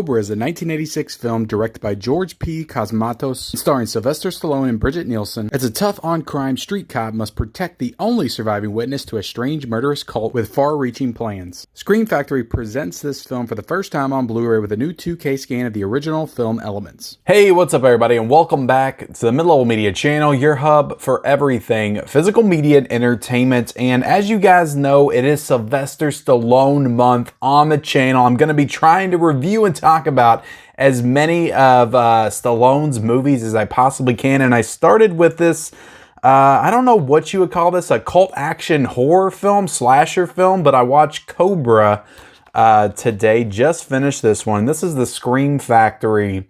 Cobra is a 1986 film directed by George P. Cosmatos, starring Sylvester Stallone and Bridget Nielsen, as a tough on-crime street cop must protect the only surviving witness to a strange murderous cult with far-reaching plans. Scream Factory presents this film for the first time on Blu-ray with a new 2K scan of the original film elements. Hey, what's up everybody, and welcome back to the Mid-Level Media channel, your hub for everything physical media and entertainment. And as you guys know, it is Sylvester Stallone month on the channel. I'm going to be trying to review and talk about as many of Stallone's movies as I possibly can. And I started with this, I don't know what you would call this, a cult action horror film, slasher film, but I watched Cobra today, just finished this one. This is the Scream Factory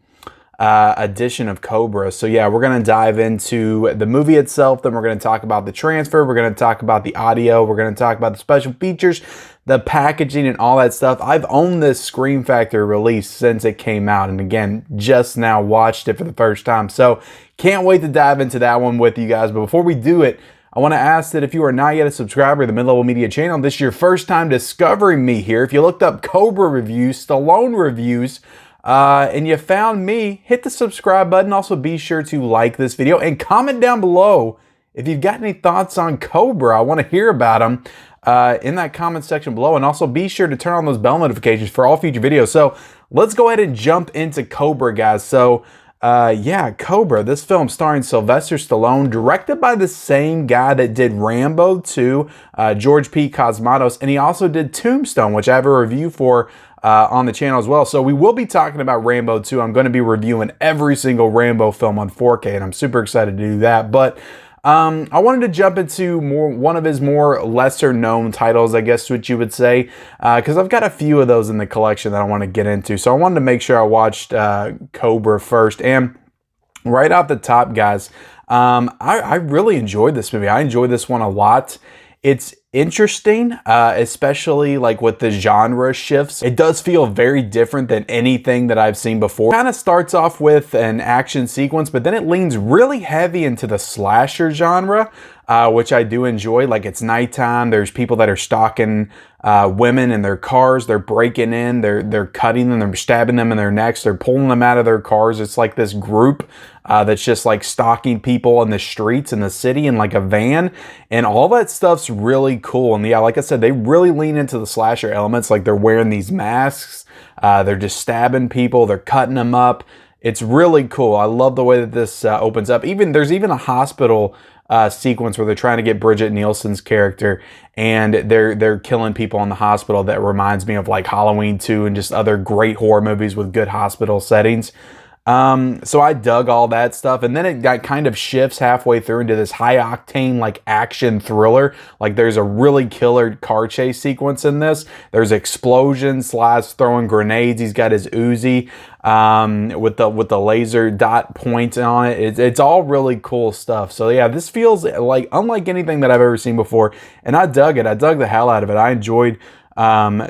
edition of Cobra. So yeah, we're going to dive into the movie itself, then we're going to talk about the transfer, we're going to talk about the audio, we're going to talk about the special features, the packaging, and all that stuff. I've owned this Scream Factory release since it came out, and again, just now watched it for the first time. So can't wait to dive into that one with you guys. But before we do it, I want to ask that if you are not yet a subscriber to the Mid-Level Media channel, this is your first time discovering me here. If you looked up Cobra reviews, Stallone reviews, and you found me, hit the subscribe button. Also, be sure to like this video and comment down below if you've got any thoughts on Cobra. I want to hear about them in that comment section below. And also be sure to turn on those bell notifications for all future videos. So let's go ahead and jump into Cobra, guys. So yeah, Cobra, this film starring Sylvester Stallone, directed by the same guy that did Rambo 2, George P. Cosmatos, and he also did Tombstone, which I have a review for on the channel as well. So we will be talking about Rambo 2. I'm going to be reviewing every single Rambo film on 4K, and I'm super excited to do that. But I wanted to jump into one of his more lesser known titles, I guess what you would say, because I've got a few of those in the collection that I want to get into. So I wanted to make sure I watched Cobra first. And right off the top, guys, I really enjoyed this movie. I enjoyed this one a lot. It's interesting, especially like with the genre shifts. It does feel very different than anything that I've seen before. Kind of starts off with an action sequence, but then it leans really heavy into the slasher genre, which I do enjoy. Like, it's nighttime, there's people that are stalking women in their cars, they're breaking in, they're cutting them, they're stabbing them in their necks, they're pulling them out of their cars. It's like this group that's just like stalking people in the streets in the city in like a van, and all that stuff's really cool. And yeah, like I said, they really lean into the slasher elements. Like, they're wearing these masks, they're just stabbing people, they're cutting them up. It's really cool. I love the way that this opens up. There's even a hospital sequence where they're trying to get Bridget Nielsen's character, and they're killing people in the hospital. That reminds me of like Halloween 2 and just other great horror movies with good hospital settings. So I dug all that stuff, and then it got kind of shifts halfway through into this high octane like action thriller. Like, there's a really killer car chase sequence in this. There's explosions, Sly's throwing grenades. He's got his Uzi with the laser dot point on it. It's all really cool stuff. So yeah, this feels like unlike anything that I've ever seen before, and I dug it. I dug the hell out of it. I enjoyed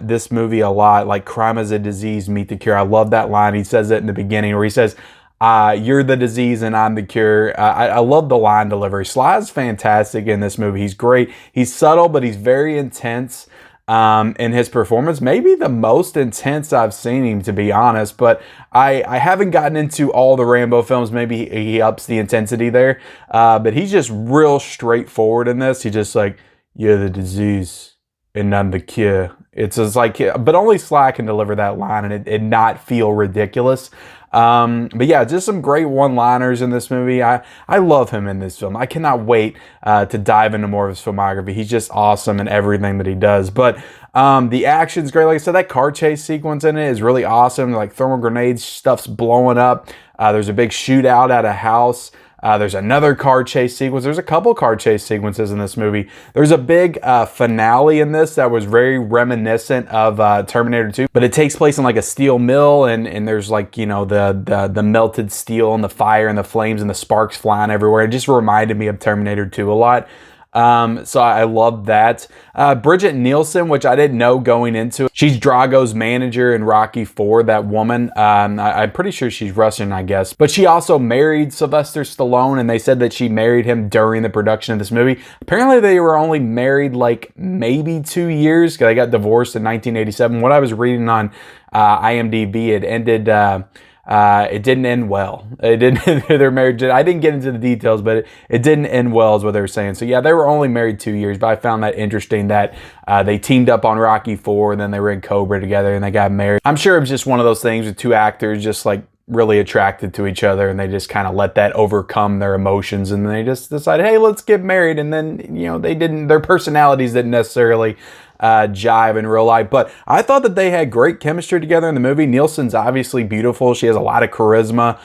this movie a lot. Like, crime is a disease, meet the cure. I love that line. He says it in the beginning where he says, you're the disease and I'm the cure. I love the line delivery. Sly's fantastic in this movie. He's great. He's subtle, but he's very intense in his performance. Maybe the most intense I've seen him, to be honest. But I haven't gotten into all the Rambo films. Maybe he ups the intensity there. But he's just real straightforward in this. He's just like, you're the disease and I'm the cure. It's just like, but only Sly can deliver that line and it not feel ridiculous. But yeah, just some great one-liners in this movie. I love him in this film. I cannot wait to dive into more of his filmography. He's just awesome in everything that he does. But the action's great. Like I said, that car chase sequence in it is really awesome. Like, throwing grenades, stuff's blowing up. There's a big shootout at a house. There's another car chase sequence. There's a couple car chase sequences in this movie. There's a big finale in this that was very reminiscent of Terminator 2, but it takes place in like a steel mill, and there's like, you know, the melted steel and the fire and the flames and the sparks flying everywhere. It just reminded me of Terminator 2 a lot. So I love that. Bridget Nielsen, which I didn't know going into it. She's Drago's manager in Rocky IV, that woman. I'm pretty sure she's Russian, I guess. But she also married Sylvester Stallone, and they said that she married him during the production of this movie. Apparently they were only married like maybe 2 years, because they got divorced in 1987. What I was reading on IMDb, it ended. It didn't end well. It didn't. Their marriage. I didn't get into the details, but it didn't end well, is what they were saying. So yeah, they were only married 2 years, but I found that interesting that they teamed up on Rocky IV, and then they were in Cobra together, and they got married. I'm sure it was just one of those things with two actors just like really attracted to each other, and they just kind of let that overcome their emotions, and they just decided, hey, let's get married. And then, you know, their personalities didn't necessarily jive in real life, but I thought that they had great chemistry together in the movie. Nielsen's obviously beautiful. She has a lot of charisma.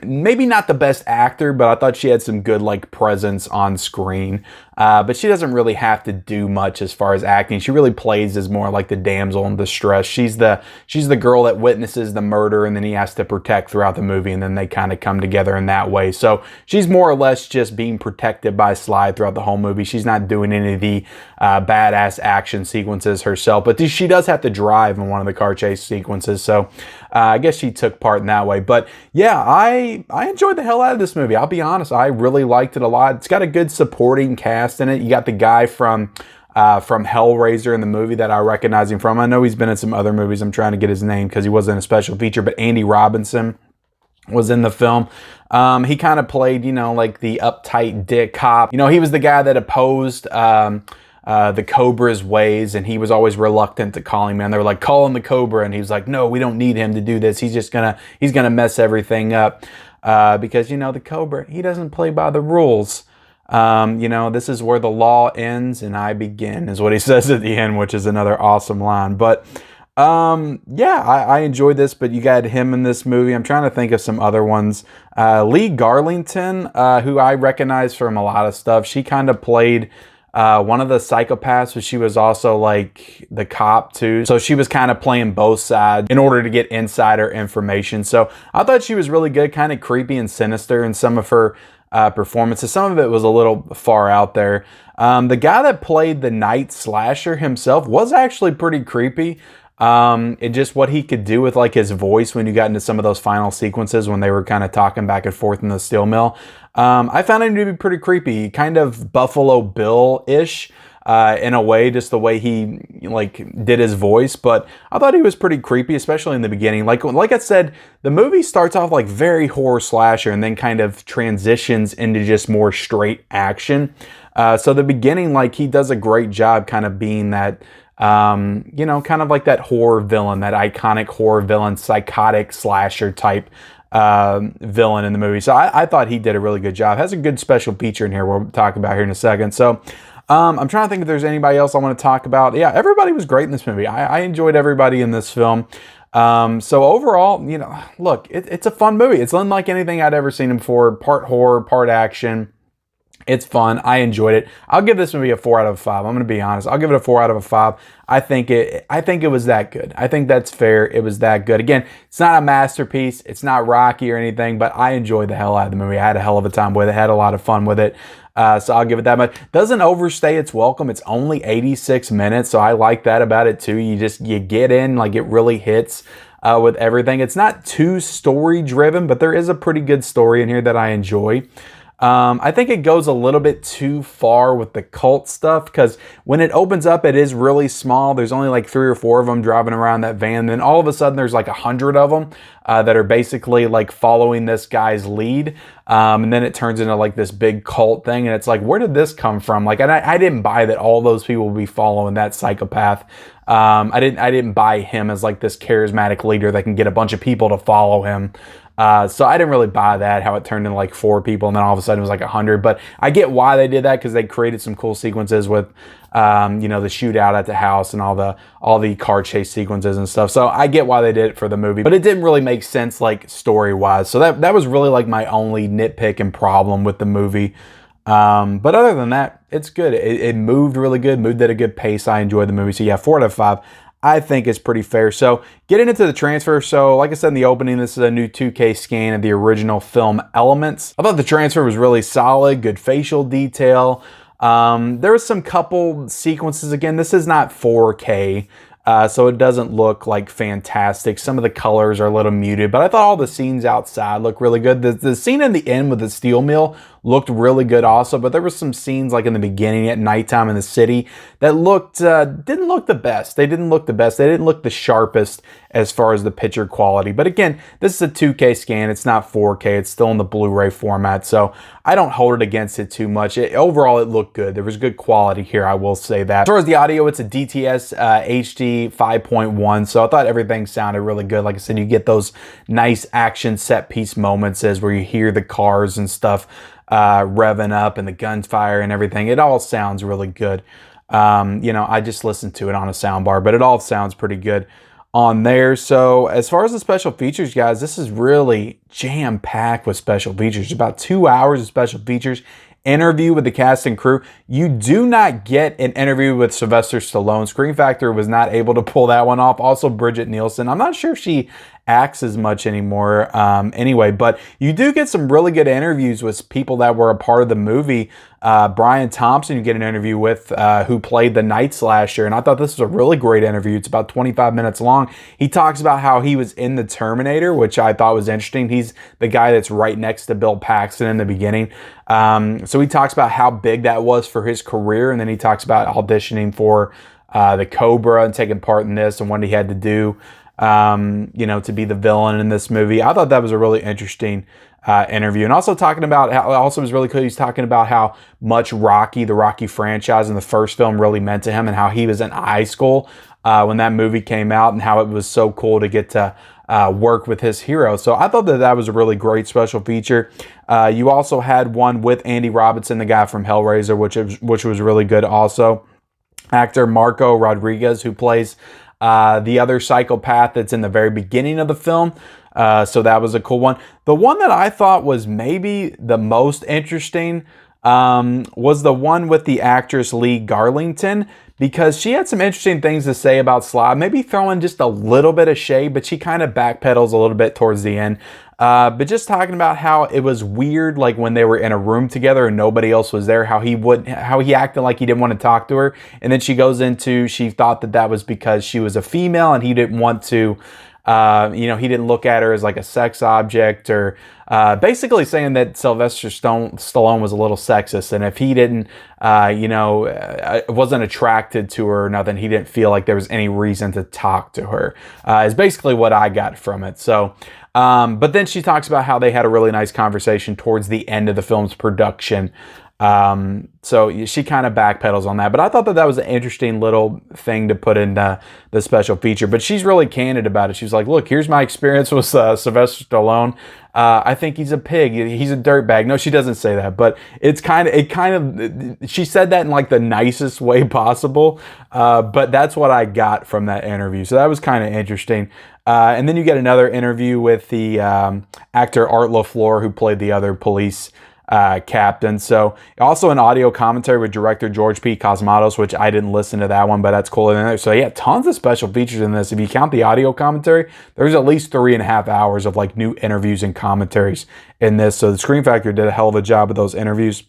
Maybe not the best actor, but I thought she had some good like presence on screen. But she doesn't really have to do much as far as acting. She really plays as more like the damsel in distress. She's the girl that witnesses the murder, and then he has to protect throughout the movie, and then they kind of come together in that way. So she's more or less just being protected by Sly throughout the whole movie. She's not doing any of the badass action sequences herself, but she does have to drive in one of the car chase sequences. So I guess she took part in that way. But yeah, I enjoyed the hell out of this movie. I'll be honest, I really liked it a lot. It's got a good supporting cast in it. You got the guy from Hellraiser in the movie that I recognize him from. I know he's been in some other movies. I'm trying to get his name because he wasn't a special feature, but Andy Robinson was in the film. He kind of played, you know, like the uptight dick cop. You know, he was the guy that opposed the Cobra's ways, and he was always reluctant to call him in. They were like, call him the Cobra, and he was like, no, we don't need him to do this. He's gonna mess everything up because, you know, the Cobra, he doesn't play by the rules. You know, this is where the law ends and I begin, is what he says at the end, which is another awesome line. But yeah, I enjoyed this, but you got him in this movie. I'm trying to think of some other ones. Lee Garlington, who I recognize from a lot of stuff. She kind of played one of the psychopaths, but she was also like the cop too. So she was kind of playing both sides in order to get insider information. So I thought she was really good, kind of creepy and sinister in some of her performances. Some of it was a little far out there. The guy that played the night slasher himself was actually pretty creepy. And just what he could do with like his voice when you got into some of those final sequences when they were kind of talking back and forth in the steel mill. I found him to be pretty creepy, kind of Buffalo Bill-ish. In a way, just the way he like did his voice, but I thought he was pretty creepy, especially in the beginning. Like I said, the movie starts off like very horror slasher and then kind of transitions into just more straight action. So the beginning, like he does a great job kind of being that, you know, kind of like that horror villain, that iconic horror villain, psychotic slasher type villain in the movie. So I thought he did a really good job. Has a good special feature in here we'll talk about here in a second. So I'm trying to think if there's anybody else I want to talk about. Yeah, everybody was great in this movie. I enjoyed everybody in this film. So overall, you know, look, it's a fun movie. It's unlike anything I'd ever seen before. Part horror, part action. It's fun. I enjoyed it. I'll give this movie a 4 out of 5. I'm going to be honest. I'll give it a 4 out of 5. I think it was that good. I think that's fair. It was that good. Again, it's not a masterpiece. It's not Rocky or anything, but I enjoyed the hell out of the movie. I had a hell of a time with it. Had a lot of fun with it. So I'll give it that much. Doesn't overstay its welcome. It's only 86 minutes, so I like that about it too. You get in, like it really hits with everything. It's not too story driven, but there is a pretty good story in here that I enjoy. I think it goes a little bit too far with the cult stuff, because when it opens up, it is really small. There's only like 3 or 4 of them driving around that van. Then all of a sudden there's like 100 of them that are basically like following this guy's lead. And then it turns into like this big cult thing. And it's like, where did this come from? Like, and I didn't buy that all those people will be following that psychopath. I didn't buy him as like this charismatic leader that can get a bunch of people to follow him. So I didn't really buy that, how it turned into like 4 people and then all of a sudden it was like 100. But I get why they did that, because they created some cool sequences with, you know, the shootout at the house and all the car chase sequences and stuff. So I get why they did it for the movie, but it didn't really make sense like story wise. So that was really like my only nitpick and problem with the movie. But other than that, it's good. It moved really good, moved at a good pace. I enjoyed the movie. So yeah, 4 out of 5. I think it's pretty fair. So getting into the transfer. So like I said in the opening, this is a new 2K scan of the original film Elements. I thought the transfer was really solid, good facial detail. There was some couple sequences. Again, this is not 4K. So it doesn't look like fantastic. Some of the colors are a little muted, but I thought all the scenes outside look really good. The scene in the end with the steel mill looked really good also, but there were some scenes like in the beginning at nighttime in the city that looked didn't look the best. They didn't look the best. They didn't look the sharpest as far as the picture quality. But again, this is a 2K scan. It's not 4K. It's still in the Blu-ray format, so I don't hold it against it too much. Overall, it looked good. There was good quality here, I will say that. As far as the audio, it's a DTS HD 5.1, so I thought everything sounded really good. Like I said, you get those nice action set piece moments as where you hear the cars and stuff revving up and the gunfire and everything. It all sounds really good. You know, I just listened to it on a soundbar, but it all sounds pretty good on there. So as far as the special features, guys, this is really jam-packed with special features. About 2 hours of special features. Interview with the cast and crew. You do not get an interview with Sylvester Stallone. Screen Factor was not able to pull that one off. Also, Bridget Nielsen. I'm not sure if she acts as much anymore anyway, but you do get some really good interviews with people that were a part of the movie. Brian Thompson, you get an interview with who played the Night Slasher, and I thought this was a really great interview. It's about 25 minutes long. He talks about how he was in the Terminator, which I thought was interesting. He's the guy that's right next to Bill Paxton in the beginning. So he talks about how big that was for his career, and then he talks about auditioning for the Cobra and taking part in this and what he had to do, you know, to be the villain in this movie. I thought that was a really interesting interview. And also talking about how, also was really cool, he's talking about how much Rocky, the Rocky franchise in the first film really meant to him, and how he was in high school when that movie came out, and how it was so cool to get to work with his hero. So I thought that that was a really great special feature. You also had one with Andy Robinson, the guy from Hellraiser, which was really good also. Actor Marco Rodriguez, who plays the other psychopath that's in the very beginning of the film. So that was a cool one. The one that I thought was maybe the most interesting was the one with the actress Lee Garlington, because she had some interesting things to say about Sly, maybe throwing just a little bit of shade, but she kind of backpedals a little bit towards the end. But just talking about how it was weird, like when they were in a room together and nobody else was there, how he acted like he didn't want to talk to her. And then she goes into, she thought that that was because she was a female and he didn't want to, you know, he didn't look at her as like a sex object, or basically saying that Sylvester Stallone was a little sexist, and if he didn't, you know, wasn't attracted to her or nothing, he didn't feel like there was any reason to talk to her, is basically what I got from it. So, but then she talks about how they had a really nice conversation towards the end of the film's production. So she kind of backpedals on that, but I thought that that was an interesting little thing to put in the special feature. But she's really candid about it. She's like, look, here's my experience with Sylvester Stallone. I think he's a pig. He's a dirtbag. No, she doesn't say that, but she said that in like the nicest way possible. But that's what I got from that interview. So that was kind of interesting. And then you get another interview with the actor Art LaFleur, who played the other police captain. So also an audio commentary with director George P. Cosmatos, which I didn't listen to that one, but that's cool in there. So yeah, tons of special features in this. If you count the audio commentary, there's at least 3.5 hours of like new interviews and commentaries in this. So the Screen Factor did a hell of a job with those interviews.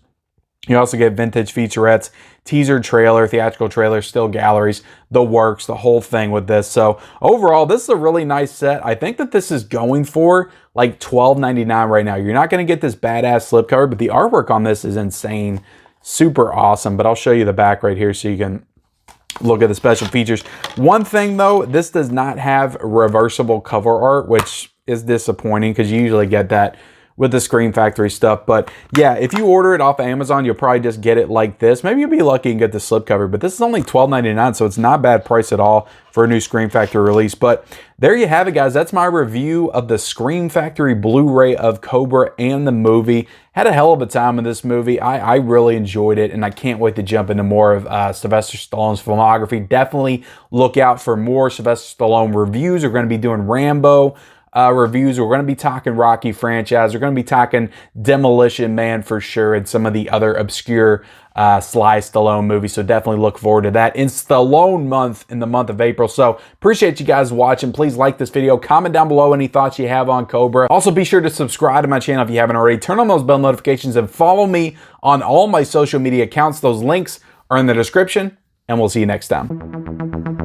You also get vintage featurettes, teaser trailer, theatrical trailer, still galleries, the works, the whole thing with this. So overall, this is a really nice set. I think that this is going for like $12.99 right now. You're not going to get this badass slipcover, but the artwork on this is insane. Super awesome. But I'll show you the back right here so you can look at the special features. One thing though, this does not have reversible cover art, which is disappointing because you usually get that with the Screen Factory stuff. But yeah, if you order it off of Amazon, you'll probably just get it like this. Maybe you'll be lucky and get the slipcover, but this is only $12.99, so it's not bad price at all for a new Screen Factory release. But there you have it, guys. That's my review of the Screen Factory Blu-ray of Cobra and the movie. Had a hell of a time in this movie. I really enjoyed it, and I can't wait to jump into more of Sylvester Stallone's filmography. Definitely look out for more Sylvester Stallone reviews. We're going to be doing Rambo reviews. We're going to be talking Rocky franchise. We're going to be talking Demolition Man for sure, and some of the other obscure Sly Stallone movies. So definitely look forward to that in Stallone month, in the month of April. So appreciate you guys watching. Please like this video. Comment down below any thoughts you have on Cobra. Also be sure to subscribe to my channel if you haven't already. Turn on those bell notifications and follow me on all my social media accounts. Those links are in the description, and we'll see you next time.